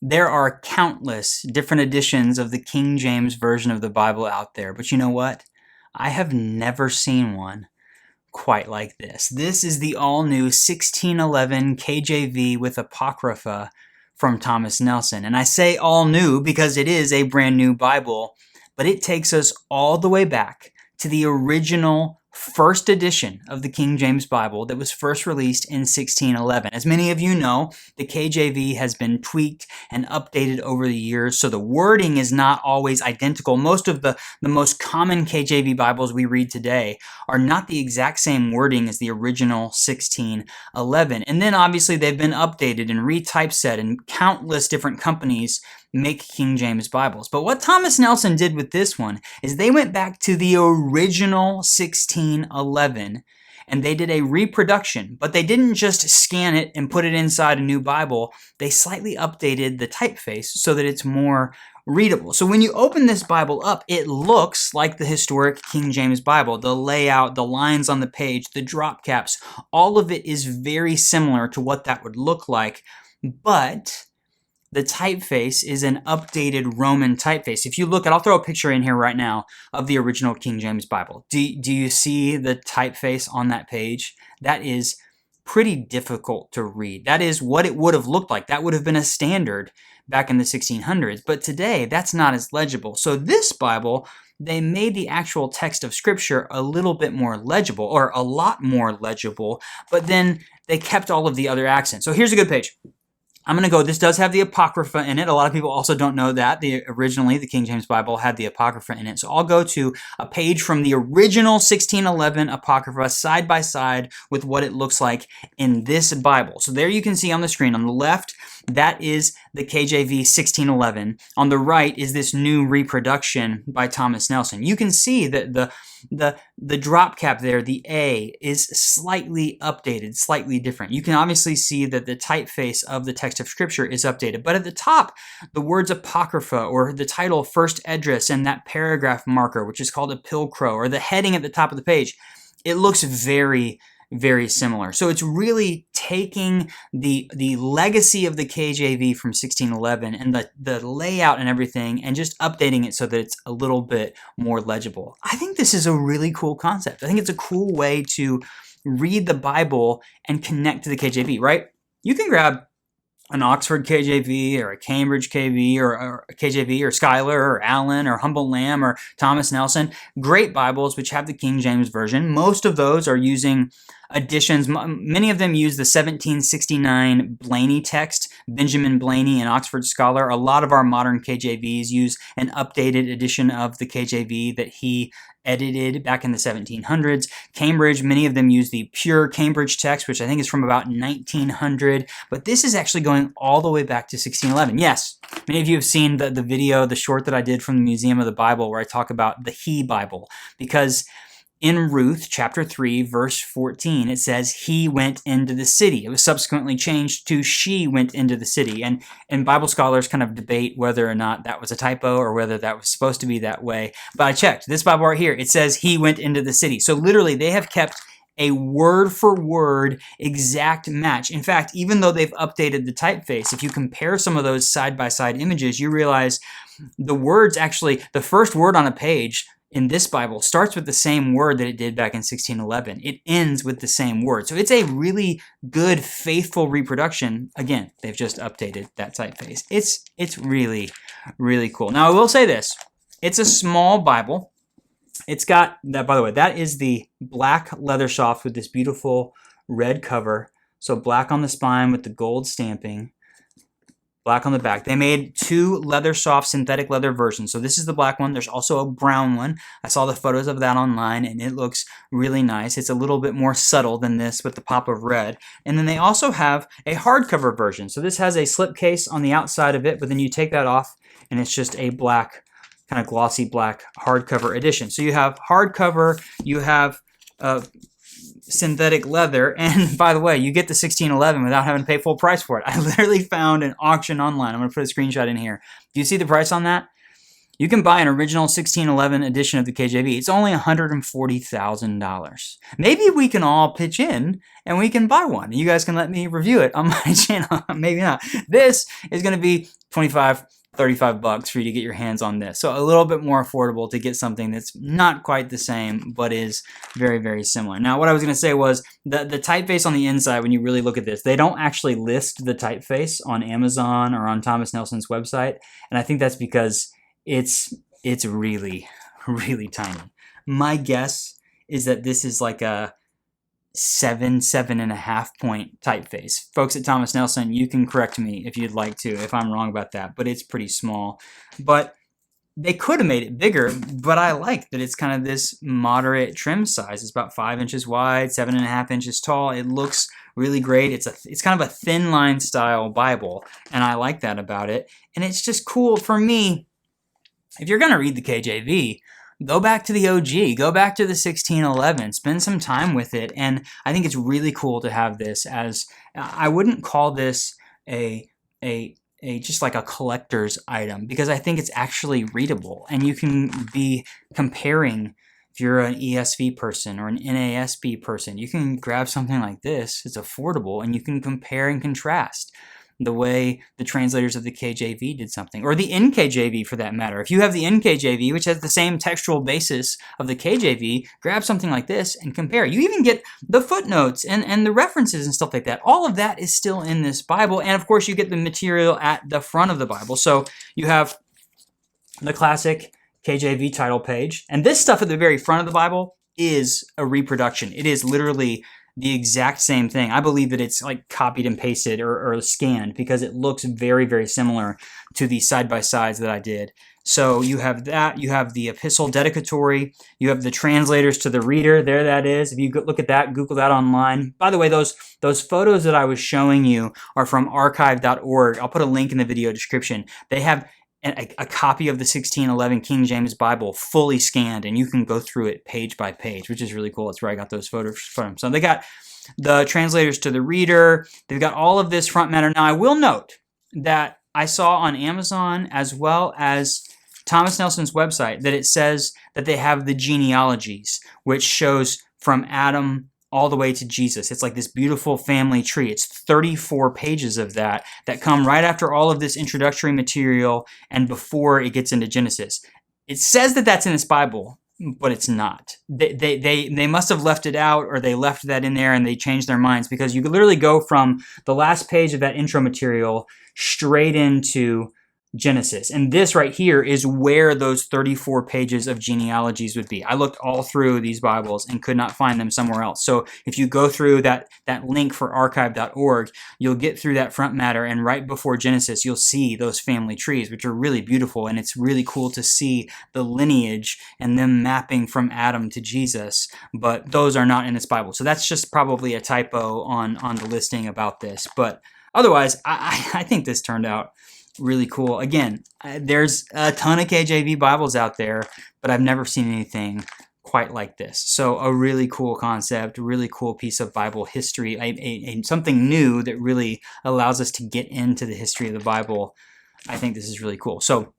There are countless different editions of the King James Version of the Bible out there, but you know what? I have never seen one quite like this. This is the all-new 1611 KJV with Apocrypha from Thomas Nelson. And I say all new because it is a brand new Bible, but it takes us all the way back to the original first edition of the King James Bible that was first released in 1611. As many of you know, the KJV has been tweaked and updated over the years, so the wording is not always identical. Most of the most common KJV Bibles we read today are not the exact same wording as the original 1611. And then obviously they've been updated and retypeset, and countless different companies make King James Bibles. But what Thomas Nelson did with this one is they went back to the original 1611 and they did a reproduction, but they didn't just scan it and put it inside a new Bible. They slightly updated the typeface so that it's more readable. So when you open this Bible up, it looks like the historic King James Bible. The layout, the lines on the page, the drop caps, all of it is very similar to what that would look like, but the typeface is an updated Roman typeface. If you look at, I'll throw a picture in here right now of the original King James Bible. Do you see the typeface on that page? That is pretty difficult to read. That is what it would have looked like. That would have been a standard back in the 1600s. But today, that's not as legible. So this Bible, they made the actual text of Scripture a little bit more legible, or a lot more legible, but then they kept all of the other accents. So here's a good page. I'm going to go, this does have the Apocrypha in it. A lot of people also don't know that. Originally, the King James Bible had the Apocrypha in it. So I'll go to a page from the original 1611 Apocrypha side by side with what it looks like in this Bible. So there you can see on the screen on the left, that is the KJV 1611. On the right is this new reproduction by Thomas Nelson. You can see that the drop cap there, the A, is slightly updated, slightly different. You can obviously see that the typeface of the text of Scripture is updated. But at the top, the words Apocrypha, or the title First Esdras, and that paragraph marker, which is called a pilcrow, or the heading at the top of the page, it looks very, very similar. So it's really taking the legacy of the KJV from 1611 and the layout and everything and just updating it so that it's a little bit more legible. I think this is a really cool concept. I think it's a cool way to read the Bible and connect to the KJV, right? You can grab an Oxford KJV or a Cambridge KV or a KJV or Schuyler or Allen or Humboldt Lamb or Thomas Nelson. Great Bibles which have the King James Version. Most of those are using editions. Many of them use the 1769 Blayney text, Benjamin Blayney and Oxford Scholar. A lot of our modern KJVs use an updated edition of the KJV that he edited back in the 1700s. Cambridge, many of them use the pure Cambridge text, which I think is from about 1900, but this is actually going all the way back to 1611. Yes, many of you have seen the video, the short that I did from the Museum of the Bible, where I talk about the He Bible, because in Ruth chapter 3, verse 14, it says, he went into the city. It was subsequently changed to she went into the city. And Bible scholars kind of debate whether or not that was a typo or whether that was supposed to be that way. But I checked. This Bible right here, it says he went into the city. So literally, they have kept a word-for-word exact match. In fact, even though they've updated the typeface, if you compare some of those side-by-side images, you realize the words actually, the first word on a page in this Bible starts with the same word that it did back in 1611. It ends with the same word. So it's a really good, faithful reproduction. Again, they've just updated that typeface. It's really, really cool. Now, I will say this. It's a small Bible. It's got, that, by the way, that is the black leather soft with this beautiful red cover. So black on the spine with the gold stamping. Black on the back. They made two leather soft synthetic leather versions. So this is the black one. There's also a brown one. I saw the photos of that online and it looks really nice. It's a little bit more subtle than this with the pop of red. And then they also have a hardcover version. So this has a slipcase on the outside of it, but then you take that off and it's just a black, kind of glossy black hardcover edition. So you have hardcover, you have synthetic leather, and by the way, you get the 1611 without having to pay full price for it. I literally found an auction online. I'm going to put a screenshot in here. Do you see the price on that? You can buy an original 1611 edition of the KJV. It's only $140,000. Maybe we can all pitch in and we can buy one. You guys can let me review it on my channel. Maybe not. This is going to be $25, $35 for you to get your hands on this. So a little bit more affordable to get something that's not quite the same, but is very, very similar. Now, what I was going to say was the typeface on the inside, when you really look at this, they don't actually list the typeface on Amazon or on Thomas Nelson's website. And I think that's because it's really, really tiny. My guess is that this is like a 7.5 point typeface. Folks at Thomas Nelson, you can correct me if you'd like to, if I'm wrong about that, but it's pretty small. But they could have made it bigger, but I like that it's kind of this moderate trim size. It's about 5 inches wide, 7.5 inches tall. It looks really great. It's kind of a thin line style Bible, and I like that about it. And it's just cool for me. If you're going to read the KJV, go back to the OG, go back to the 1611, spend some time with it. And I think it's really cool to have this as, I wouldn't call this a just like a collector's item, because I think it's actually readable, and you can be comparing. If you're an ESV person or an NASB person, you can grab something like this. It's affordable, and you can compare and contrast the way the translators of the KJV did something, or the NKJV for that matter. If you have the NKJV, which has the same textual basis of the KJV, grab something like this and compare. You even get the footnotes and the references and stuff like that. All of that is still in this Bible, and of course you get the material at the front of the Bible. So you have the classic KJV title page, and this stuff at the very front of the Bible is a reproduction. It is literally the exact same thing. I believe that it's like copied and pasted or scanned, because it looks very, very similar to the side-by-sides that I did. So you have that, you have the epistle dedicatory, you have the translators to the reader, there that is. If you look at that, Google that online. By the way, those photos that I was showing you are from archive.org. I'll put a link in the video description. They have a copy of the 1611 King James Bible fully scanned, and you can go through it page by page, which is really cool. That's where I got those photos from. So they got the translators to the reader. They've got all of this front matter. Now, I will note that I saw on Amazon as well as Thomas Nelson's website that it says that they have the genealogies, which shows from Adam all the way to Jesus. It's like this beautiful family tree. It's 34 pages of that come right after all of this introductory material and before it gets into Genesis. It says that that's in this Bible, but it's not. They must have left it out, or they left that in there and they changed their minds, because you could literally go from the last page of that intro material straight into Genesis. And this right here is where those 34 pages of genealogies would be. I looked all through these Bibles and could not find them somewhere else. So if you go through that link for archive.org, you'll get through that front matter, and right before Genesis, you'll see those family trees, which are really beautiful. And it's really cool to see the lineage and them mapping from Adam to Jesus, but those are not in this Bible. So that's just probably a typo on the listing about this. But otherwise, I think this turned out really cool. Again, there's a ton of KJV Bibles out there, but I've never seen anything quite like this. So a really cool concept, really cool piece of Bible history, something new that really allows us to get into the history of the Bible. I think this is really cool. So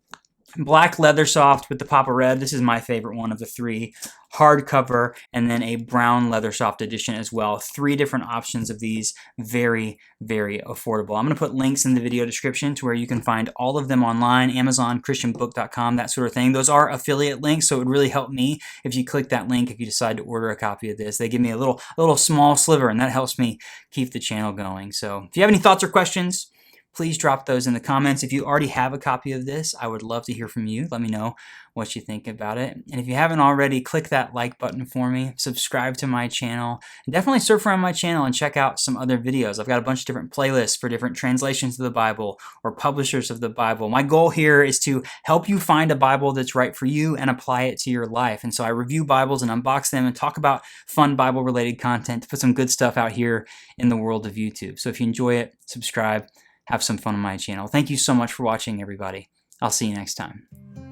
black leather soft with the Papa Red. This is my favorite one of the three. Hardcover, and then a brown leather soft edition as well. 3 different options of these. Very, very affordable. I'm going to put links in the video description to where you can find all of them online. Amazon, ChristianBook.com, that sort of thing. Those are affiliate links, so it would really help me if you click that link if you decide to order a copy of this. They give me a little small sliver, and that helps me keep the channel going. So if you have any thoughts or questions, please drop those in the comments. If you already have a copy of this, I would love to hear from you. Let me know what you think about it. And if you haven't already, click that like button for me. Subscribe to my channel. And definitely surf around my channel and check out some other videos. I've got a bunch of different playlists for different translations of the Bible or publishers of the Bible. My goal here is to help you find a Bible that's right for you and apply it to your life. And so I review Bibles and unbox them and talk about fun Bible-related content to put some good stuff out here in the world of YouTube. So if you enjoy it, subscribe. Have some fun on my channel. Thank you so much for watching, everybody. I'll see you next time.